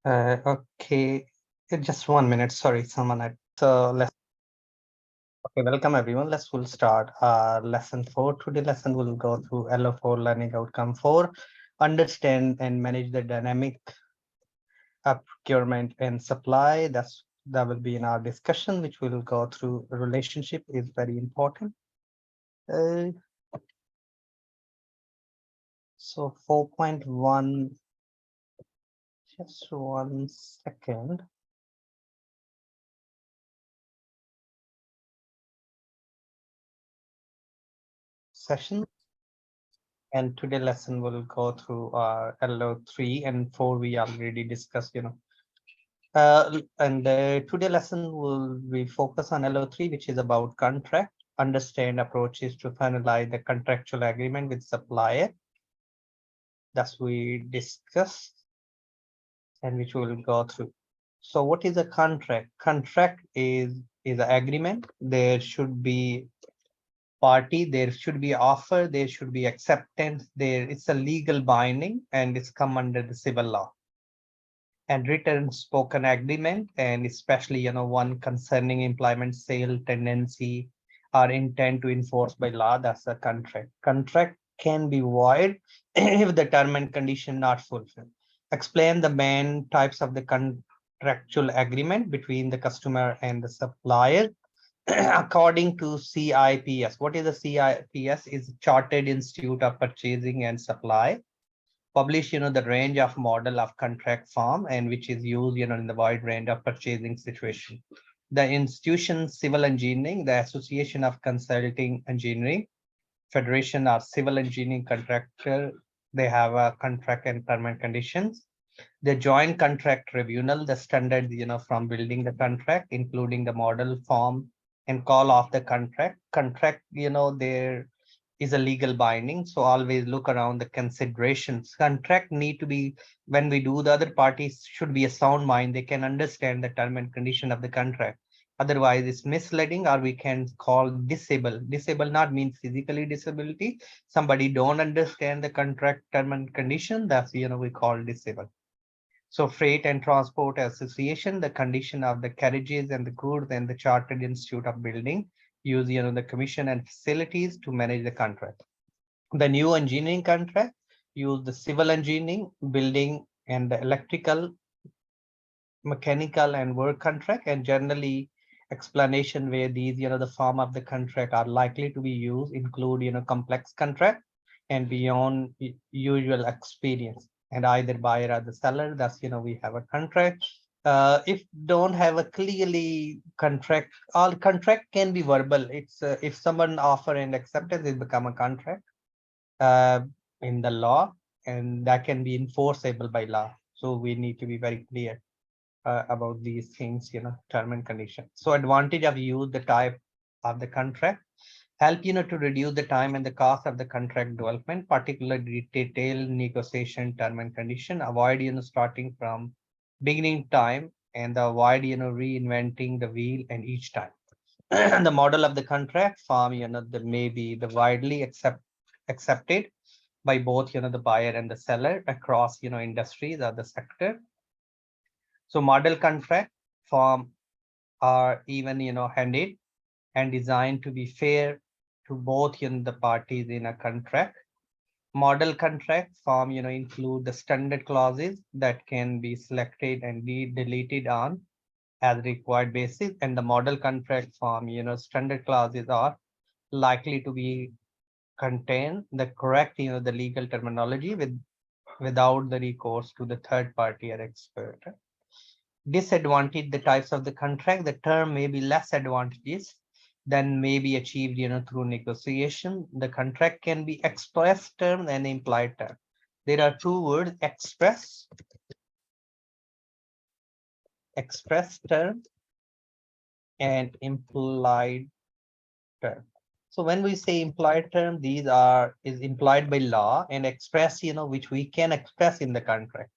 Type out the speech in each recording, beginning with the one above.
Okay, just 1 minute. Sorry, someone had. So let's. Okay, welcome everyone. We'll start lesson 4. Today lesson will go through LO4 learning outcome 4. Understand and manage the dynamic procurement and supply. That will be in our discussion, which will go through. Relationship is very important. Uh, so 4.1. Just 1 second. Session. And today lesson will go through LO3 and 4 we already discussed, today lesson will be focus on LO3, which is about contract, understand approaches to finalize the contractual agreement with supplier. That's we discussed and which we will go through. So what is a contract? Contract is an agreement. There should be party, there should be offer, there should be acceptance, there it's a legal binding and it's come under the civil law. And written spoken agreement, and especially one concerning employment, sale, tendency, or intent to enforce by law, that's a contract. Contract can be void if the term and condition not fulfilled. Explain the main types of the contractual agreement between the customer and the supplier. According to CIPS. What is the CIPS? Is Chartered Institute of Purchasing and Supply. Publish, the range of model of contract form and which is used, in the wide range of purchasing situation. The institution Civil Engineering, the Association of Consulting Engineering, Federation of Civil Engineering Contractor, they have a contract and term and conditions. The joint contract tribunal, the standards, from building the contract, including the model form and call of the contract. Contract, there is a legal binding. So always look around the considerations. Contract need to be, when we do, the other parties should be a sound mind. They can understand the term and condition of the contract. Otherwise, it's misleading, or we can call disable. Disable not means physically disability. Somebody don't understand the contract term and condition. That's, we call disable. So Freight and Transport Association, the condition of the carriages and the goods, and the Chartered Institute of Building use, the commission and facilities to manage the contract. The new engineering contract use the civil engineering, building, and the electrical, mechanical, and work contract, and generally explanation where these, the form of the contract are likely to be used include, complex contract and beyond usual experience, and either buyer or the seller. That's, we have a contract. If don't have a clearly contract, all contract can be verbal. It's if someone offer and acceptance, it become a contract uh, in the law, and that can be enforceable by law. So we need to be very clear about these things, term and condition. So advantage of use the type of the contract, help, to reduce the time and the cost of the contract development, particularly detailed negotiation, term and condition, avoid, starting from beginning time, and avoid, reinventing the wheel and each time. The model of the contract form, the may be the widely accepted by both, the buyer and the seller across, industries or the sector. So model contract form are even, handed and designed to be fair to both, the parties in a contract. Model contract form, include the standard clauses that can be selected and be deleted on as required basis. And the model contract form, standard clauses are likely to be contain the correct, the legal terminology without the recourse to the third party or expert. Disadvantage, the types of the contract, the term may be less advantageous than may be achieved, through negotiation. The contract can be express term and implied term. There are two words, express term and implied term. So when we say implied term, these is implied by law, and express, which we can express in the contract.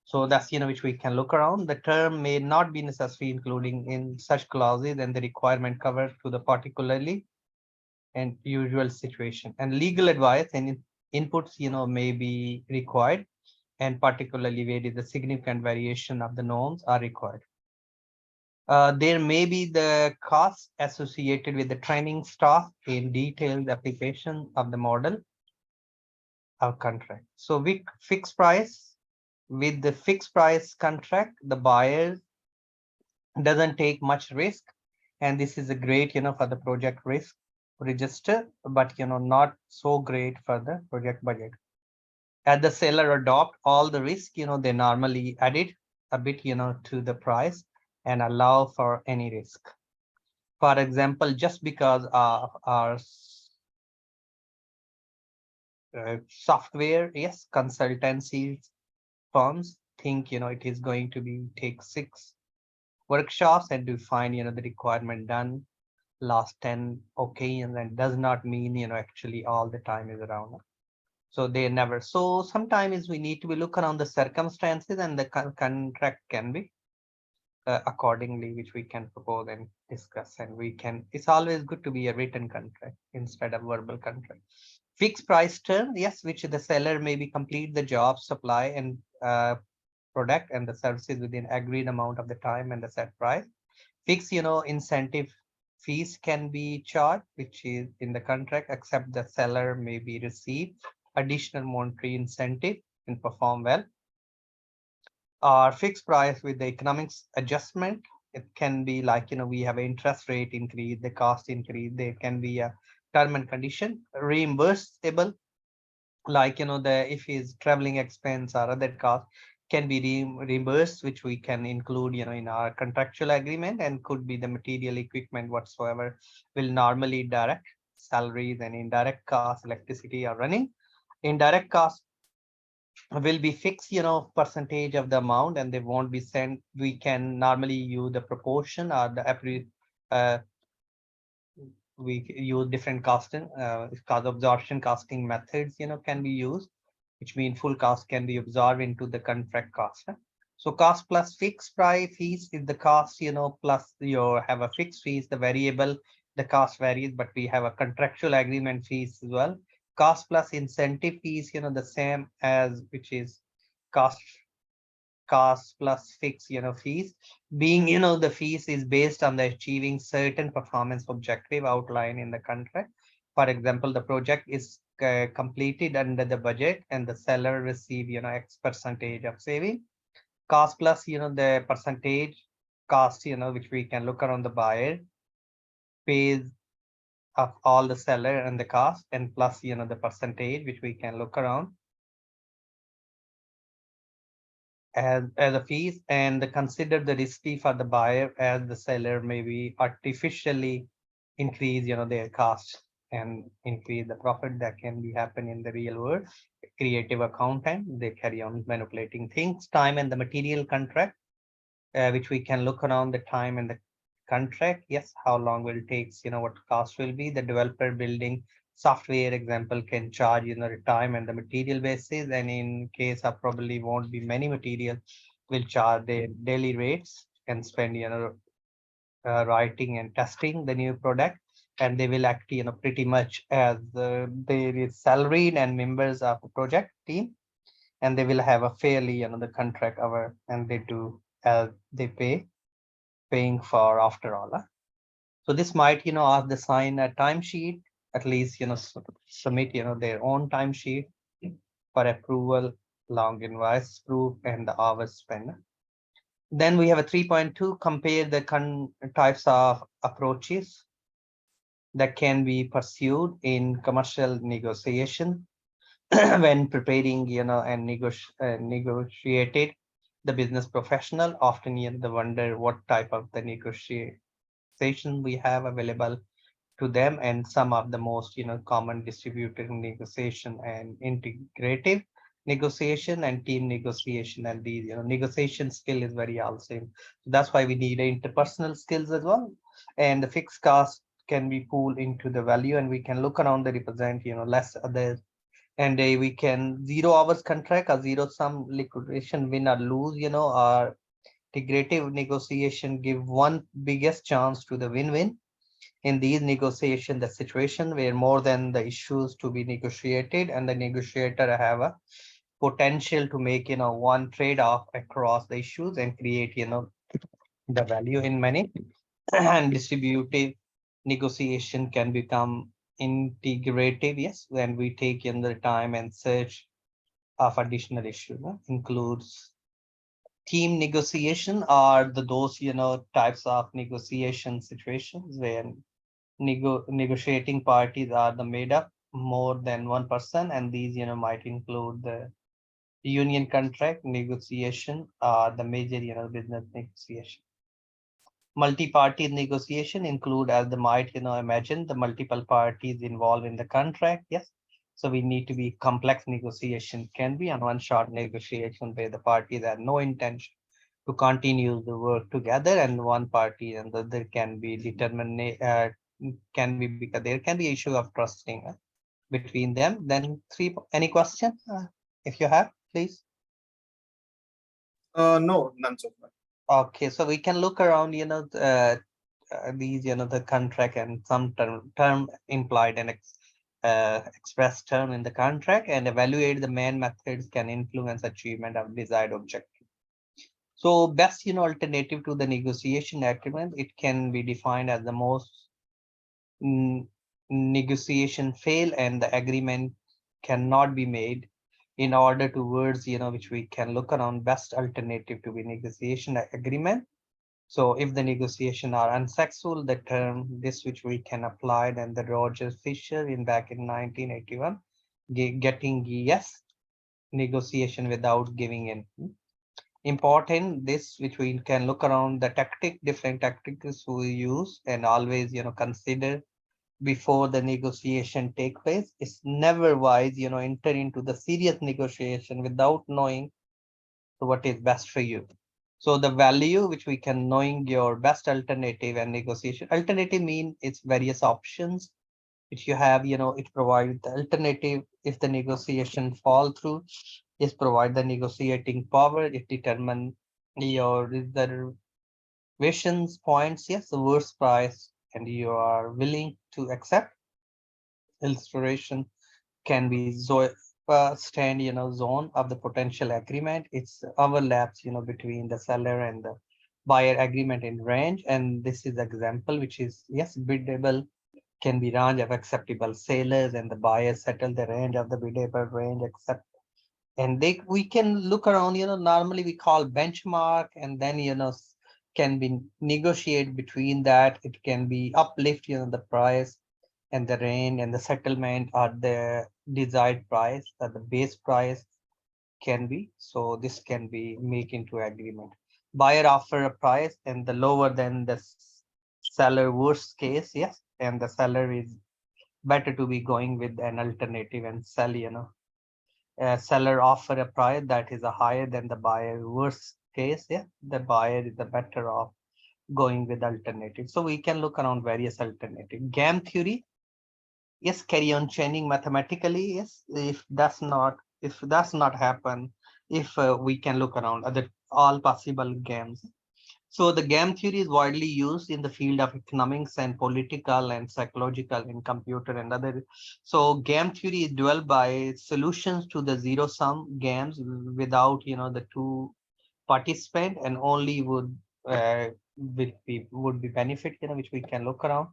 So that's, which we can look around. The term may not be necessary, including in such clauses, and the requirement covered to the particularly and usual situation. And legal advice and inputs, may be required. and particularly where is the significant variation of the norms are required. There may be the costs associated with the training staff in detailed application of the model or contract. So with fixed price, with the fixed price contract, the buyer doesn't take much risk. And this is a great, for the project risk register, but, not so great for the project budget. As the seller adopt all the risk, they normally add it a bit, to the price and allow for any risk. For example, just because our software, yes, consultancy firms think, it is going to be take 6 workshops and to find, the requirement done last 10 occasions, and does not mean, actually all the time is around. So they never. So sometimes we need to be look around the circumstances, and the contract can be accordingly, which we can propose and discuss. And we can, it's always good to be a written contract instead of verbal contract. Fixed price term, yes, which the seller maybe complete the job, supply and product and the services within agreed amount of the time and the set price. Fixed, incentive fees can be charged, which is in the contract, except the seller may be receive additional monetary incentive and perform well. Or fixed price with the economics adjustment. It can be like, we have an interest rate increase, the cost increase. There can be a term and condition reimbursable, like, the if his traveling expense or other cost can be reimbursed, which we can include, in our contractual agreement, and could be the material, equipment whatsoever will normally direct salaries, and indirect costs, electricity are running. Indirect costs will be fixed, percentage of the amount, and they won't be sent. We can normally use the proportion or the we use different costing, cost absorption costing methods, can be used, which means full cost can be absorbed into the contract cost. So cost plus fixed price fees is the cost, plus you have a fixed fees, the variable, the cost varies, but we have a contractual agreement fees as well. Cost plus incentive fees, the same as, which is cost plus fixed, fees, being, the fees is based on the achieving certain performance objective outlined in the contract. For example, the project is completed under the budget and the seller receive, X percentage of saving. Cost plus, the percentage cost, which we can look around the buyer pays of all the seller and the cost, and plus, the percentage, which we can look around as a fees, and consider the risky for the buyer, as the seller maybe artificially increase, their costs and increase the profit. That can be happen in the real world. Creative accountant, they carry on manipulating things. Time and the material contract, which we can look around the time and the contract. Yes, how long will it take, what cost will be. The developer building software example can charge, the time and the material basis, and in case of probably won't be many material, will charge the daily rates and spend, writing and testing the new product. And they will act, pretty much as there is salaried and members of the project team, and they will have a fairly, the contract hour, and they do as they paying for after all. So this might, ask the sign a timesheet, at least, submit, their own timesheet for approval, long invoice proof, and the hours spent. Then we have a 3.2, compare the types of approaches that can be pursued in commercial negotiation when preparing, and negotiated. The business professional often, they wonder what type of the negotiation we have available to them, and some of the most, common distributed negotiation and integrative negotiation and team negotiation. And these, negotiation skill is very also. That's why we need interpersonal skills as well. And the fixed cost can be pooled into the value, and we can look around the represent, less others. And we can 0 hours contract or zero sum liquidation, win or lose, or integrative negotiation give one biggest chance to the win-win. In these negotiations, the situation where more than the issues to be negotiated, and the negotiator have a potential to make, one trade-off across the issues and create, the value in many. And distributive negotiation can become integrative, yes, when we take in the time and search of additional issue, includes team negotiation are those, types of negotiation situations where negotiating parties are the made up more than one person, and these, might include the union contract negotiation, the major, business negotiation. Multi-party negotiation include, as the might, imagine, the multiple parties involved in the contract. Yes. So we need to be complex negotiation can be on one short negotiation where the parties have no intention to continue the work together, and one party and the other can be determined, can be, because there can be issue of trusting between them. Then any question, if you have, please. No, none so far. Okay, so we can look around, these, the contract and some term implied and express term in the contract, and evaluate the main methods can influence achievement of desired objective. So best, alternative to the negotiation agreement, it can be defined as the most negotiation fail and the agreement cannot be made in order to words, which we can look around best alternative to be negotiation agreement. So if the negotiation are unsuccessful, the term this which we can apply, then the Roger Fisher in back in 1981, getting yes negotiation without giving in. Important this which we can look around the different tactics we use, and always, consider before the negotiation take place. It's never wise, enter into the serious negotiation without knowing what is best for you. So the value which we can knowing your best alternative and negotiation alternative mean it's various options which you have, it provide the alternative if the negotiation fall through, is provide the negotiating power, it determine your reservations points, yes, the worst price, and you are willing to accept. Illustration can be stand, zone of the potential agreement. It's overlaps, between the seller and the buyer agreement in range. And this is example, which is yes, biddable can be range of acceptable sellers, and the buyers settle the range of the biddable range accept. And we can look around, normally we call benchmark, and then, can be negotiate between that. It can be uplift, the price and the range and the settlement are the desired price, that the base price can be. So this can be make into agreement. Buyer offer a price and the lower than the seller worst case, yes, and the seller is better to be going with an alternative and sell, seller offer a price that is a higher than the buyer worst case, yeah, the buyer is the better off going with alternative. So we can look around various alternative. Game theory, yes, carry on chaining mathematically, yes, if that's not happen, if we can look around other all possible games. So the game theory is widely used in the field of economics and political and psychological in computer and other. So game theory is developed by solutions to the zero sum games without, the two participant, and only would be benefit, which we can look around.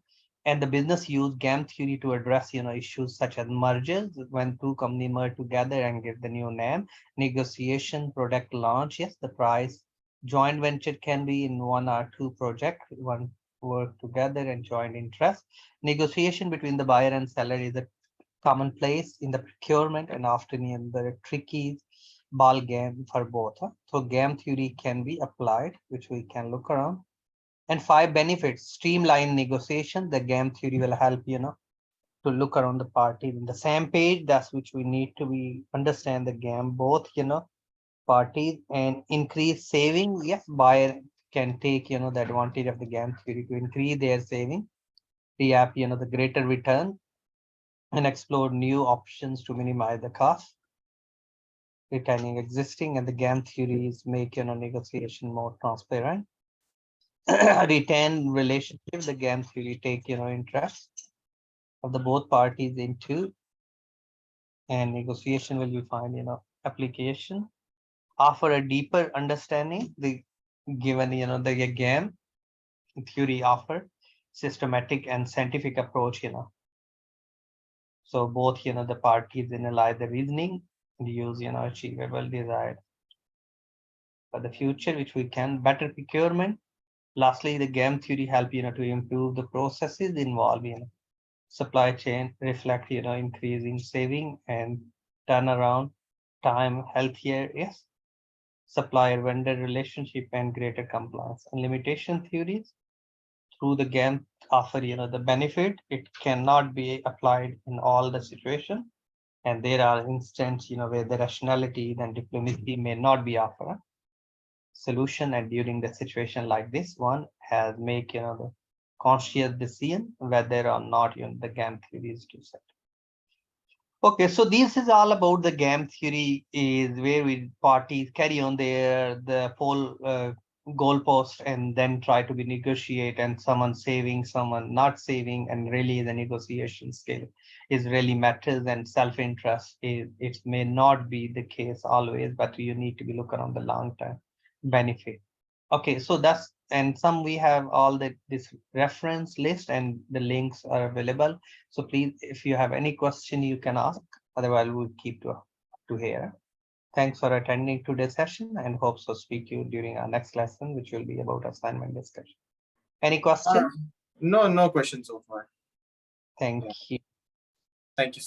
And the business use game theory to address, issues such as mergers, when two companies merge together and give the new name, negotiation, product launch, yes, the price. Joint venture can be in one or two projects, one work together and joint interest. Negotiation between the buyer and seller is a commonplace in the procurement and often in the tricky ball game for both. So game theory can be applied, which we can look around. And 5 benefits: streamline negotiation. The game theory will help, to look around the party in the same page. That's which we need to be understand the game, both, parties, and increase saving. Yes, buyer can take, the advantage of the game theory to increase their saving, the the greater return, and explore new options to minimize the cost, retaining existing. And the game theories make, negotiation more transparent. Retain relationship. The game theory take, interest of the both parties into, and negotiation will be fine, application, offer a deeper understanding. The given, the game theory offer systematic and scientific approach, So both, the parties analyze the reasoning and use, achievable desired for the future, which we can better procurement. Lastly, the game theory help, to improve the processes involved, supply chain, reflect, increasing saving and turnaround time, healthier, yes, supplier vendor relationship and greater compliance. And limitation theories through the game offer, the benefit. It cannot be applied in all the situation. And there are instances, where the rationality and diplomacy may not be offered solution. And during the situation like this one has make, the conscious decision whether or not, the game theory is to set. Okay, so this is all about the game theory, is where we parties carry on the full goalpost and then try to be negotiate, and someone saving, someone not saving, and really the negotiation skill is really matters, and self-interest is, it may not be the case always, but you need to be looking on the long-term benefit. Okay, so that's, and some we have all this reference list and the links are available. So please, if you have any question, you can ask. Otherwise, we'll keep to here. Thanks for attending today's session and hope so speak you during our next lesson, which will be about assignment discussion. Any question? No questions so far. Thank you. Thank you.